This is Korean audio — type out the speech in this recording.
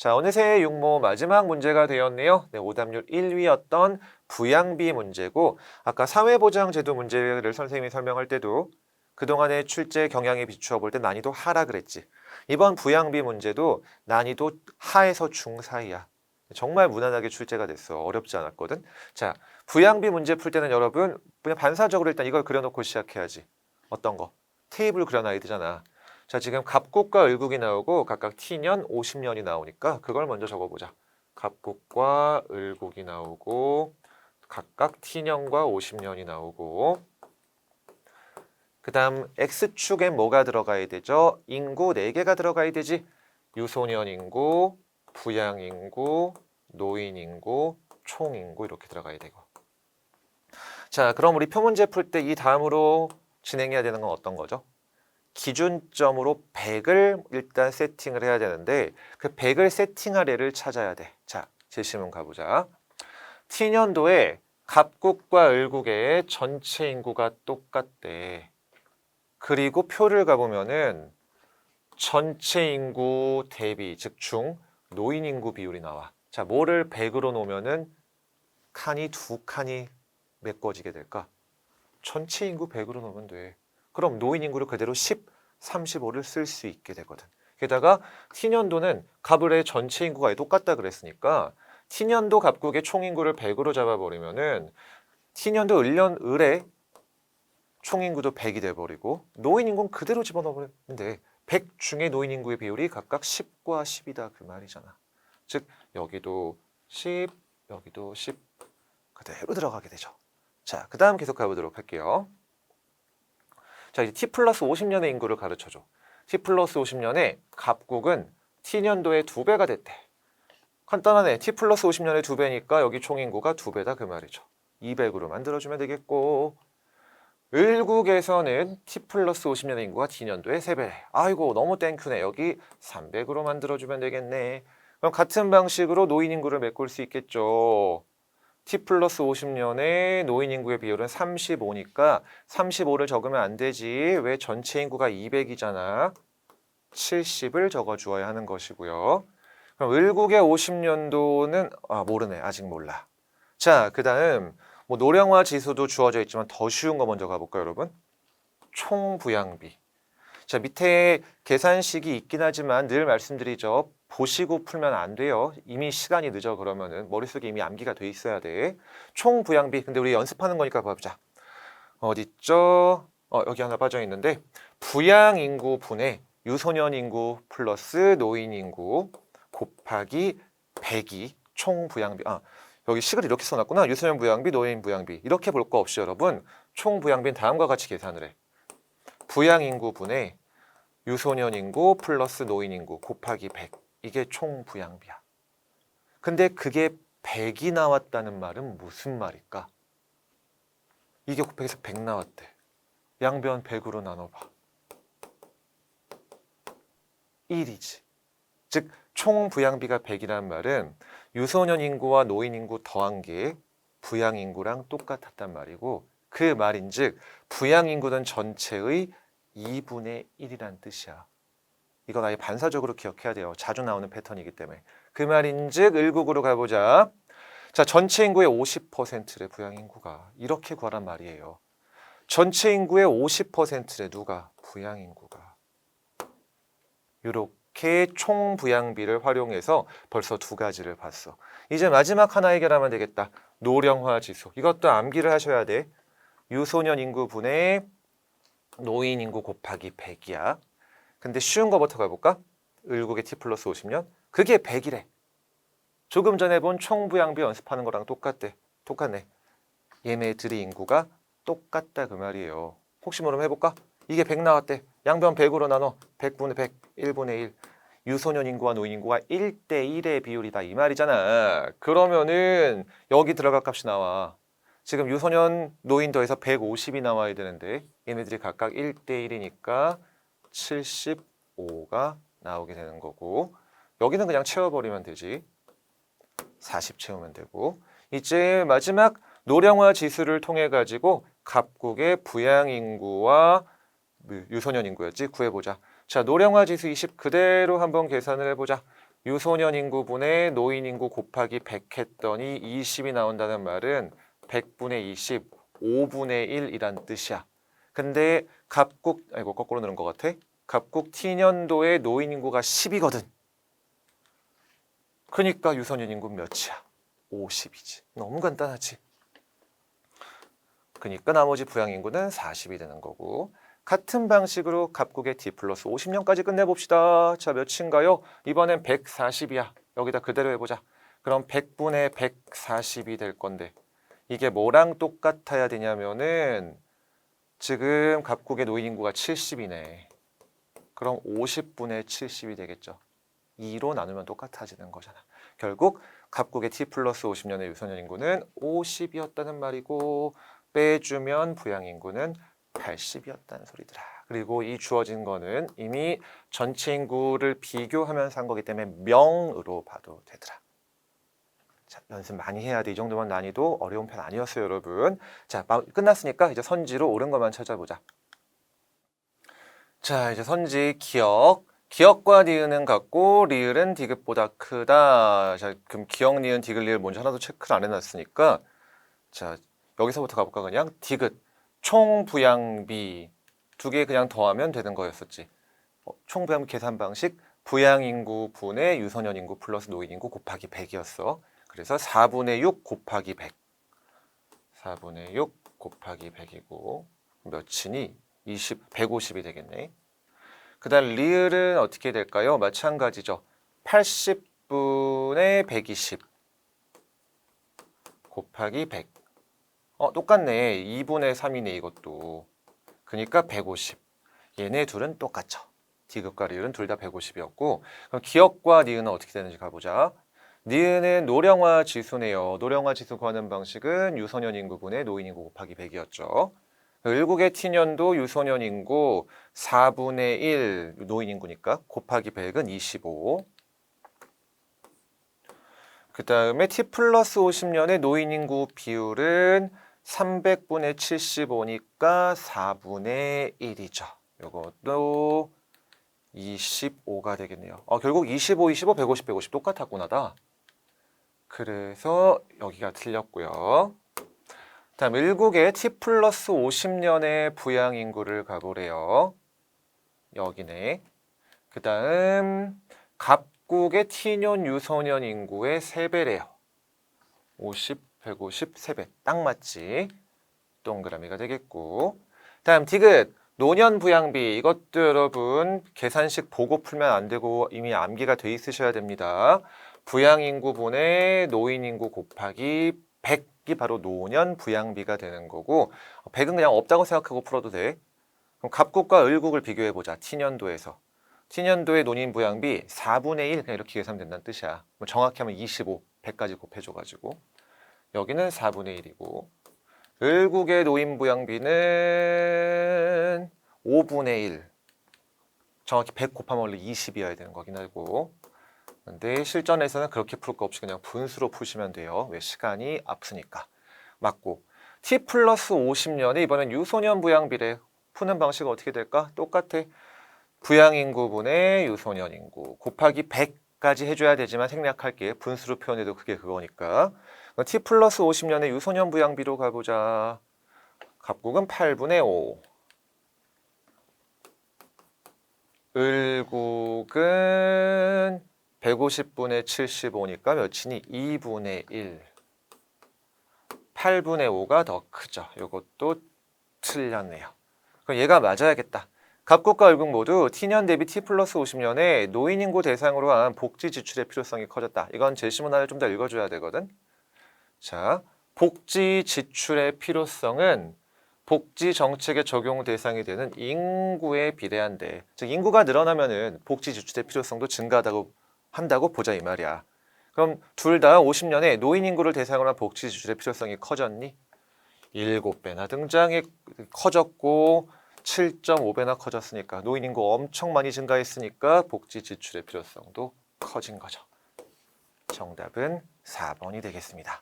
자, 어느새 육모 마지막 문제가 되었네요. 네, 오답률 1위였던 부양비 문제고, 아까 사회보장제도 문제를 선생님이 설명할 때도 그동안의 출제 경향에 비추어 볼 때 난이도 하라 그랬지. 이번 부양비 문제도 난이도 하에서 중 사이야. 정말 무난하게 출제가 됐어. 어렵지 않았거든. 자, 부양비 문제 풀 때는 여러분 그냥 반사적으로 일단 이걸 그려놓고 시작해야지. 어떤 거? 테이블 그려놔야 되잖아. 자, 지금 갑국과 을국이 나오고 각각 T년, 50년이 나오니까 그걸 먼저 적어보자. 갑국과 을국이 나오고 각각 T년과 50년이 나오고 그 다음 X축에 뭐가 들어가야 되죠? 인구 4개가 들어가야 되지. 유소년 인구, 부양 인구, 노인 인구, 총 인구 이렇게 들어가야 되고. 자, 그럼 우리 표문제 풀 때 이 다음으로 진행해야 되는 건 어떤 거죠? 기준점으로 100을 일단 세팅을 해야 되는데 그 100을 세팅할 애를 찾아야 돼. 자, 제시문 가보자. T년도에 갑국과 을국의 전체 인구가 똑같대. 그리고 표를 가보면은 전체 인구 대비, 즉 중, 노인 인구 비율이 나와. 자, 뭐를 100으로 놓으면은 칸이 2칸이 메꿔지게 될까? 전체 인구 100으로 놓으면 돼. 그럼 노인 인구를 그대로 10, 35를 쓸 수 있게 되거든. 게다가 T년도는 갑을의 전체 인구가 똑같다 그랬으니까 T년도 갑국의 총 인구를 100으로 잡아버리면은 T년도 을의 총 인구도 100이 돼버리고 노인 인구는 그대로 집어넣으면 돼. 100 중에 노인 인구의 비율이 각각 10과 10이다 그 말이잖아. 즉 여기도 10, 여기도 10 그대로 들어가게 되죠. 자, 그 다음 계속 가보도록 할게요. 자, 이제 T 플러스 50년의 인구를 가르쳐줘. T 플러스 50년에 갑국은 T년도의 2배가 됐대. 간단하네. T 플러스 50년의 2배니까 여기 총 인구가 2배다 그 말이죠. 200으로 만들어주면 되겠고 을국에서는 T 플러스 50년의 인구가 T년도의 3배. 아이고 너무 땡큐네. 여기 300으로 만들어주면 되겠네. 그럼 같은 방식으로 노인 인구를 메꿀 수 있겠죠. T 플러스 50년의 노인 인구의 비율은 35니까 35를 적으면 안 되지. 왜 전체 인구가 200이잖아. 70을 적어주어야 하는 것이고요. 그럼 을국의 50년도는 모르네. 아직 몰라. 자, 그 다음 뭐 노령화 지수도 주어져 있지만 더 쉬운 거 먼저 가볼까요, 여러분? 총부양비. 자, 밑에 계산식이 있긴 하지만 늘 말씀드리죠. 보시고 풀면 안 돼요. 이미 시간이 늦어 그러면은 머릿속에 이미 암기가 돼 있어야 돼. 총부양비. 근데 우리 연습하는 거니까 봐보자. 어딨죠? 여기 하나 빠져 있는데 부양 인구 분의 유소년 인구 플러스 노인 인구 곱하기 100이 총부양비. 여기 식을 이렇게 써놨구나. 유소년 부양비, 노인 부양비. 이렇게 볼 거 없이 여러분 총부양비는 다음과 같이 계산을 해. 부양 인구 분의 유소년 인구 플러스 노인 인구 곱하기 100. 이게 총부양비야. 근데 그게 100이 나왔다는 말은 무슨 말일까? 이게 곱하기해서 100 나왔대. 양변 100으로 나눠봐. 1이지. 즉 총부양비가 100이라는 말은 유소년 인구와 노인 인구 더한 게 부양 인구랑 똑같았단 말이고 그 말인즉 부양 인구는 전체의 2분의 1이란 뜻이야. 이건 아예 반사적으로 기억해야 돼요. 자주 나오는 패턴이기 때문에. 그 말인즉 을국으로 가보자. 자, 전체 인구의 50%래 부양 인구가. 이렇게 구하란 말이에요. 전체 인구의 50%래 누가? 부양 인구가. 이렇게 총부양비를 활용해서 벌써 2가지를 봤어. 이제 마지막 하나 해결하면 되겠다. 노령화 지수. 이것도 암기를 하셔야 돼. 유소년 인구 분의 노인 인구 곱하기 100이야. 근데 쉬운 거부터 가볼까? 을국의 T 플러스 50년. 그게 100이래. 조금 전에 본 총부양비 연습하는 거랑 똑같네. 얘네들의 인구가 똑같다 그 말이에요. 혹시 모르면 해볼까? 이게 100 나왔대. 양변 100으로 나눠. 100분의 100, 1분의 1. 유소년 인구와 노인 인구가 1대1의 비율이다 이 말이잖아. 그러면은 여기 들어갈 값이 나와. 지금 유소년 노인 더해서 150이 나와야 되는데 얘네들이 각각 1대1이니까 75가 나오게 되는 거고 여기는 그냥 채워버리면 되지. 40 채우면 되고 이제 마지막 노령화 지수를 통해 가지고 갑국의 부양 인구와 유소년 인구였지 구해보자. 자, 노령화 지수 20 그대로 한번 계산을 해보자. 유소년 인구분의 노인 인구 곱하기 100 했더니 20이 나온다는 말은 100분의 20, 5분의 1이란 뜻이야. 근데 아이고 거꾸로 누른 것 같아. 갑국 T년도의 노인 인구가 10이거든. 그러니까 유소년 인구 몇이야? 50이지. 너무 간단하지. 그러니까 나머지 부양 인구는 40이 되는 거고, 같은 방식으로 갑국의 T 플러스 50년까지 끝내봅시다. 자, 몇인가요? 이번엔 140이야. 여기다 그대로 해보자. 그럼 100분의 140이 될 건데, 이게 뭐랑 똑같아야 되냐면은 지금 갑국의 노인 인구가 70이네. 그럼 50분의 70이 되겠죠. 2로 나누면 똑같아지는 거잖아. 결국 갑국의 T 플러스 50년의 유소년 인구는 50이었다는 말이고, 빼주면 부양 인구는 80이었다는 소리더라. 그리고 이 주어진 거는 이미 전체 인구를 비교하면서 한 거기 때문에 명으로 봐도 되더라. 자, 연습 많이 해야 돼. 이 정도면 난이도 어려운 편 아니었어요, 여러분. 자, 끝났으니까 이제 선지로 옳은 것만 찾아보자. 자, 이제 선지 기억. 기억과 니은은 같고 리을은 디귿보다 크다. 자, 그럼 기억, 니은, 디귿, 리을 먼저 하나도 체크를 안 해놨으니까, 자, 여기서부터 가볼까? 그냥 디귿 총 부양비 두 개 그냥 더하면 되는 거였었지. 총 부양비 계산 방식 부양 인구 분의 유소년 인구 플러스 노인 인구 곱하기 100이었어. 그래서 4분의 6 곱하기 100. 4분의 6 곱하기 100이고 몇이니? 150이 되겠네. 그 다음 리을은 어떻게 될까요? 마찬가지죠. 80분의 120 곱하기 100. 똑같네. 2분의 3이네 이것도. 그러니까 150. 얘네 둘은 똑같죠. 디귿과 리을은 둘 다 150이었고, 그럼 기억과 니은은 어떻게 되는지 가보자. 니은은 노령화 지수네요. 노령화 지수 구하는 방식은 유소년 인구분의 노인 인구 곱하기 100이었죠. 을국의 T년도 유소년 인구 4분의 1 노인 인구니까 곱하기 100은 25. 그 다음에 T 플러스 50년의 노인 인구 비율은 300분의 75니까 4분의 1이죠. 이것도 25가 되겠네요. 결국 25, 25, 150, 150 똑같았구나다. 그래서 여기가 틀렸고요. 다음 일국의 T 플러스 50년의 부양 인구를 가보래요. 여기네. 그 다음 갑국의 T년 유소년 인구의 3배래요. 50, 150, 3배. 딱 맞지? 동그라미가 되겠고. 다음 디귿 노년 부양비. 이것도 여러분 계산식 보고 풀면 안 되고 이미 암기가 돼 있으셔야 됩니다. 부양 인구분의 노인 인구 곱하기 100이 바로 노년 부양비가 되는 거고, 100은 그냥 없다고 생각하고 풀어도 돼. 그럼 갑국과 을국을 비교해 보자. T년도에서. T년도의 노인 부양비 4분의 1 그냥 이렇게 계산하면 된다는 뜻이야. 정확히 하면 25, 100까지 곱해줘가지고. 여기는 4분의 1이고, 을국의 노인 부양비는 5분의 1. 정확히 100 곱하면 원래 20이어야 되는 거긴 하고, 근데 실전에서는 그렇게 풀 거 없이 그냥 분수로 푸시면 돼요. 왜? 시간이 아프니까. 맞고, T 플러스 50년에 이번엔 유소년 부양비래. 푸는 방식은 어떻게 될까? 똑같아. 부양인구분의 유소년 인구 곱하기 100까지 해줘야 되지만 생략할게. 분수로 표현해도 그게 그거니까. T 플러스 50년의 유소년 부양비로 가보자. 갑국은 8분의 5. 을국은 150분의 75니까 몇이니? 2분의 1. 8분의 5가 더 크죠. 이것도 틀렸네요. 그럼 얘가 맞아야겠다. 갑국과 을국 모두 T년 대비 T 플러스 50년에 노인 인구 대상으로 한 복지 지출의 필요성이 커졌다. 이건 제시문화를 좀 더 읽어줘야 되거든. 자, 복지 지출의 필요성은 복지 정책의 적용 대상이 되는 인구에 비례한데, 즉 인구가 늘어나면은 복지 지출의 필요성도 한다고 보자 이 말이야. 그럼 둘 다 50년에 노인 인구를 대상으로 한 복지 지출의 필요성이 커졌니? 7배나 커졌고 7.5배나 커졌으니까 노인 인구 엄청 많이 증가했으니까 복지 지출의 필요성도 커진 거죠. 정답은 4번이 되겠습니다.